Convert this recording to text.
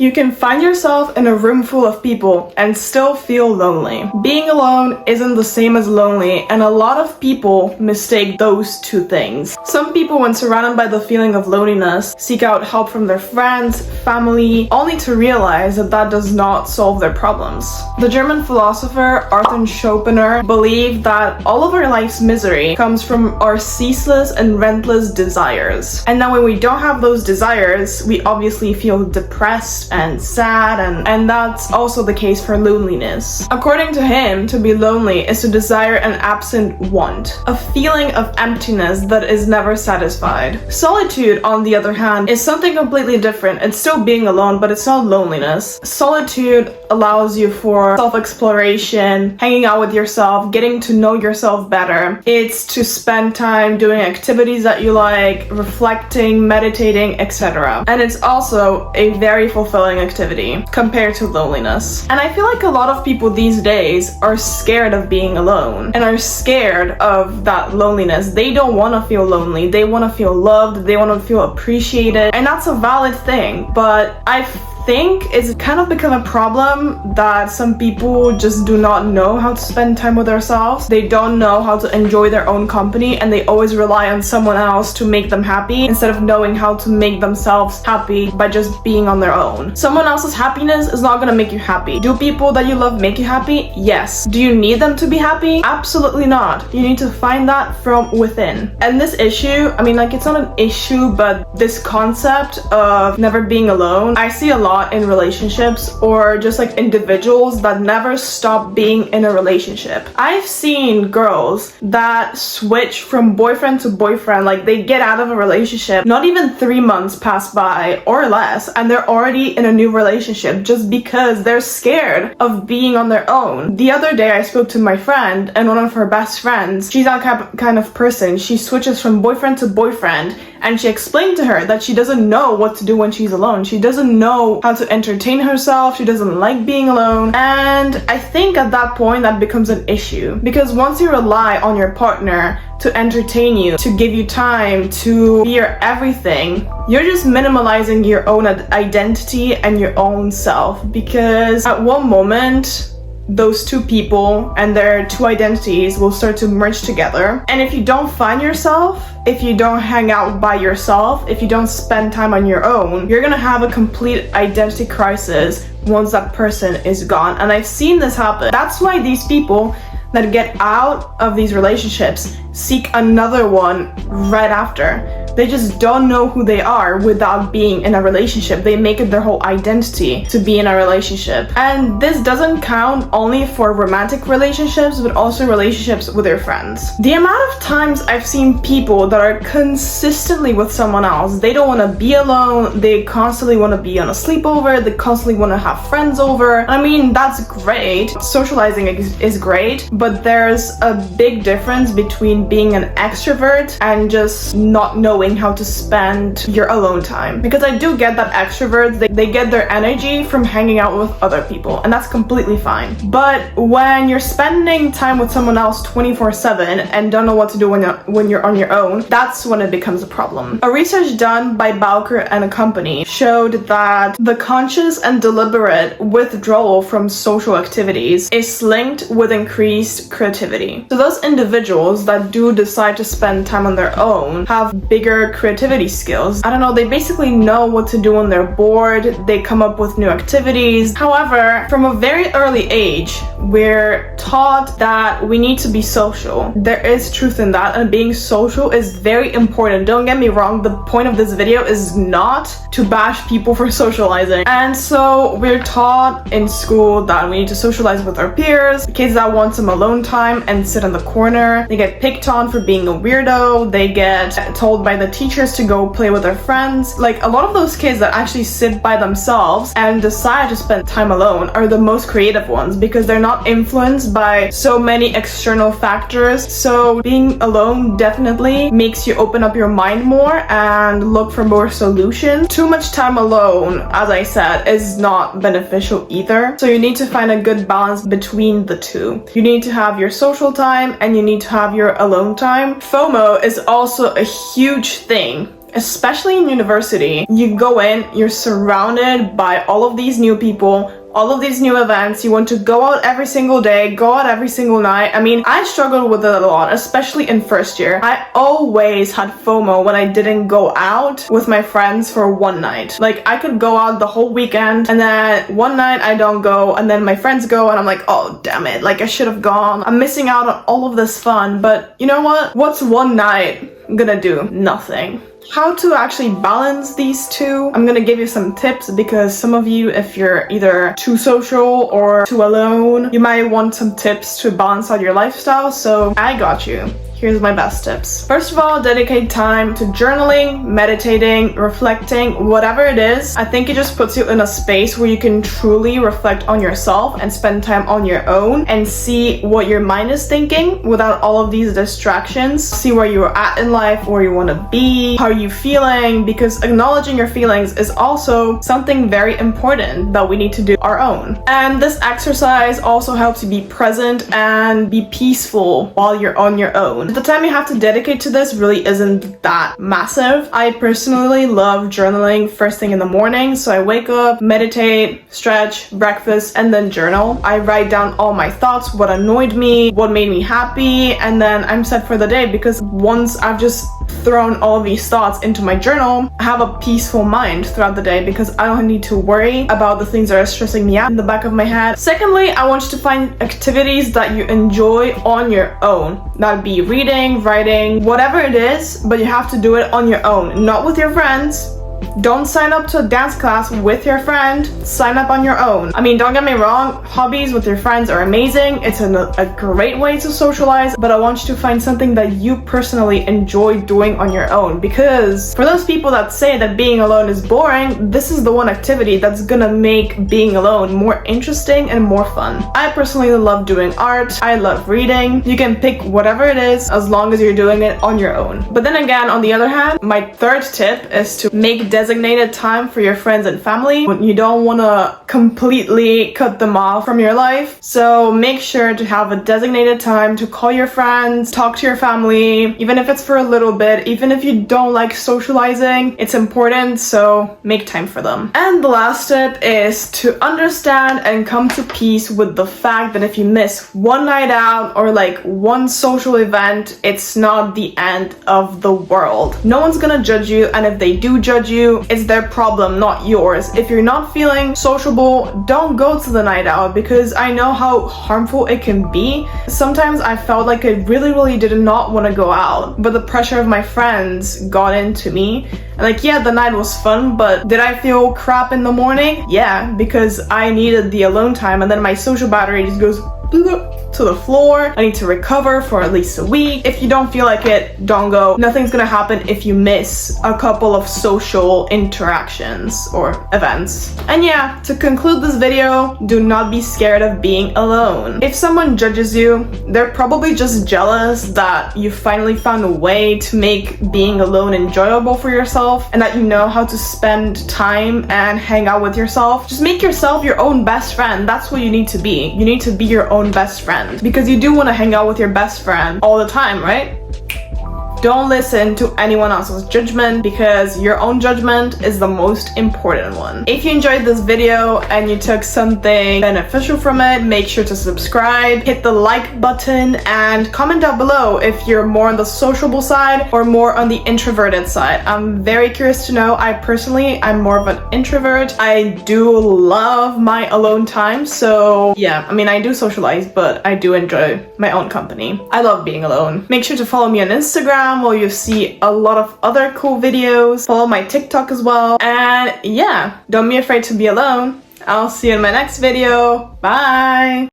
You can find yourself in a room full of people and still feel lonely. Being alone isn't the same as lonely, and a lot of people mistake those two things. Some people, when surrounded by the feeling of loneliness, seek out help from their friends, family, only to realize that that does not solve their problems. The German philosopher Arthur Schopenhauer believed that all of our life's misery comes from our ceaseless and relentless desires. And now when we don't have those desires, we obviously feel depressed and sad, and that's also the case for loneliness. According to him, to be lonely is to desire an absent want, a feeling of emptiness that is never satisfied. Solitude, on the other hand, is something completely different. It's still being alone, but it's not loneliness. Solitude allows you for self-exploration, hanging out with yourself, getting to know yourself better. It's to spend time doing activities that you like, reflecting, meditating, etc. And it's also a very fulfilling activity compared to loneliness. And I feel like a lot of people these days are scared of being alone and are scared of that loneliness. They don't want to feel lonely. They want to feel loved. They want to feel appreciated. And that's a valid thing. But I think it's kind of become a problem that some people just do not know how to spend time with themselves. They don't know how to enjoy their own company, and they always rely on someone else to make them happy instead of knowing how to make themselves happy by just being on their own. Someone else's happiness is not gonna make you happy. Do people that you love make you happy? Yes. Do you need them to be happy? Absolutely not. You need to find that from within. And this issue, I mean, like, it's not an issue, but this concept of never being alone, I see a lot in relationships, or just like individuals that never stop being in a relationship. I've seen girls that switch from boyfriend to boyfriend, like they get out of a relationship, not even 3 months pass by or less, and they're already in a new relationship just because they're scared of being on their own. The other day I spoke to my friend, and one of her best friends, she's that kind of person. She switches from boyfriend to boyfriend, and she explained to her that she doesn't know what to do when she's alone. She doesn't know how to entertain herself. She doesn't like being alone. And I think at that point that becomes an issue, because once you rely on your partner to entertain you, to give you time, to be your everything, you're just minimalizing your own identity and your own self, because at one moment those two people and their two identities will start to merge together. And if you don't find yourself, if you don't hang out by yourself, if you don't spend time on your own, you're gonna have a complete identity crisis once that person is gone. And I've seen this happen. That's why these people that get out of these relationships seek another one right after. They just don't know who they are without being in a relationship. They make it their whole identity to be in a relationship. And this doesn't count only for romantic relationships, but also relationships with their friends. The amount of times I've seen people that are consistently with someone else, they don't want to be alone, they constantly want to be on a sleepover, they constantly want to have friends over. I mean, that's great. Socializing is great, but there's a big difference between being an extrovert and just not knowing how to spend your alone time. Because I do get that extroverts, they get their energy from hanging out with other people, and that's completely fine. But when you're spending time with someone else 24/7 and don't know what to do when you're on your own, that's when it becomes a problem. A research done by Bowker and a company showed that the conscious and deliberate withdrawal from social activities is linked with increased creativity. So those individuals that do decide to spend time on their own have bigger creativity skills. I don't know, they basically know what to do when they're bored. They come up with new activities. However, from a very early age, we're taught that we need to be social. There is truth in that, and being social is very important. Don't get me wrong, the point of this video is not to bash people for socializing. And so we're taught in school that we need to socialize with our peers. Kids that want some alone time and sit in the corner, they get picked on for being a weirdo. They get told by the teachers to go play with their friends. Like, a lot of those kids that actually sit by themselves and decide to spend time alone are the most creative ones, because they're not influenced by so many external factors. So being alone definitely makes you open up your mind more and look for more solutions. Too much time alone, as I said, is not beneficial either. So you need to find a good balance between the two. You need to have your social time and you need to have your alone time. FOMO is also a huge thing especially in university. You go in, you're surrounded by all of these new people, all of these new events. You want to go out every single day, go out every single night. I mean, I struggled with it a lot, especially in first year. I always had FOMO when I didn't go out with my friends for one night. Like, I could go out the whole weekend, and then one night I don't go, and then my friends go, and I'm like, oh, damn it, like, I should have gone. I'm missing out on all of this fun. But you know what? What's one night gonna do? Nothing. How to actually balance these two? I'm gonna give you some tips, because some of you, if you're either too social or too alone, you might want some tips to balance out your lifestyle, so I got you. Here's my best tips. First of all, dedicate time to journaling, meditating, reflecting, whatever it is. I think it just puts you in a space where you can truly reflect on yourself and spend time on your own and see what your mind is thinking without all of these distractions. See where you're at in life, where you want to be, how are you feeling, because acknowledging your feelings is also something very important that we need to do our own. And this exercise also helps you be present and be peaceful while you're on your own. The time you have to dedicate to this really isn't that massive. I personally love journaling first thing in the morning, so I wake up, meditate, stretch, breakfast, and then journal. I write down all my thoughts, what annoyed me, what made me happy, and then I'm set for the day, because once I've just thrown all of these thoughts into my journal, I have a peaceful mind throughout the day, because I don't need to worry about the things that are stressing me out in the back of my head. Secondly, I want you to find activities that you enjoy on your own. That'd be reading, writing, whatever it is, but you have to do it on your own, not with your friends. Don't sign up to a dance class with your friend, sign up on your own. I mean, don't get me wrong, hobbies with your friends are amazing. It's a great way to socialize, but I want you to find something that you personally enjoy doing on your own, because for those people that say that being alone is boring, this is the one activity that's gonna make being alone more interesting and more fun. I personally love doing art, I love reading. You can pick whatever it is as long as you're doing it on your own. But then again, on the other hand, my third tip is to make designated time for your friends and family. You don't want to completely cut them off from your life, so make sure to have a designated time to call your friends, talk to your family, even if it's for a little bit. Even if you don't like socializing, it's important, so make time for them. And the last tip is to understand and come to peace with the fact that if you miss one night out or like one social event, it's not the end of the world. No one's gonna judge you, and if they do judge you, it's their problem, not yours. If you're not feeling sociable, don't go to the night out, because I know how harmful it can be. Sometimes I felt like I really did not want to go out, but the pressure of my friends got into me. And like, yeah, the night was fun, but did I feel crap in the morning? Yeah, because I needed the alone time, and then my social battery just goes to the floor. I need to recover for at least a week. If you don't feel like it, don't go. Nothing's gonna happen if you miss a couple of social interactions or events. And yeah, to conclude this video, do not be scared of being alone. If someone judges you, they're probably just jealous that you finally found a way to make being alone enjoyable for yourself, and that you know how to spend time and hang out with yourself. Just make yourself your own best friend. That's what you need to be. You need to be your own best friend, because you do want to hang out with your best friend all the time, right? Don't listen to anyone else's judgment, because your own judgment is the most important one. If you enjoyed this video and you took something beneficial from it, make sure to subscribe, hit the like button, and comment down below if you're more on the sociable side or more on the introverted side. I'm very curious to know. I'm more of an introvert. I do love my alone time, so yeah, I mean, I do socialize, but I do enjoy my own company. I love being alone. Make sure to follow me on Instagram, where you see a lot of other cool videos. Follow my TikTok as well. And yeah, don't be afraid to be alone. I'll see you in my next video. Bye!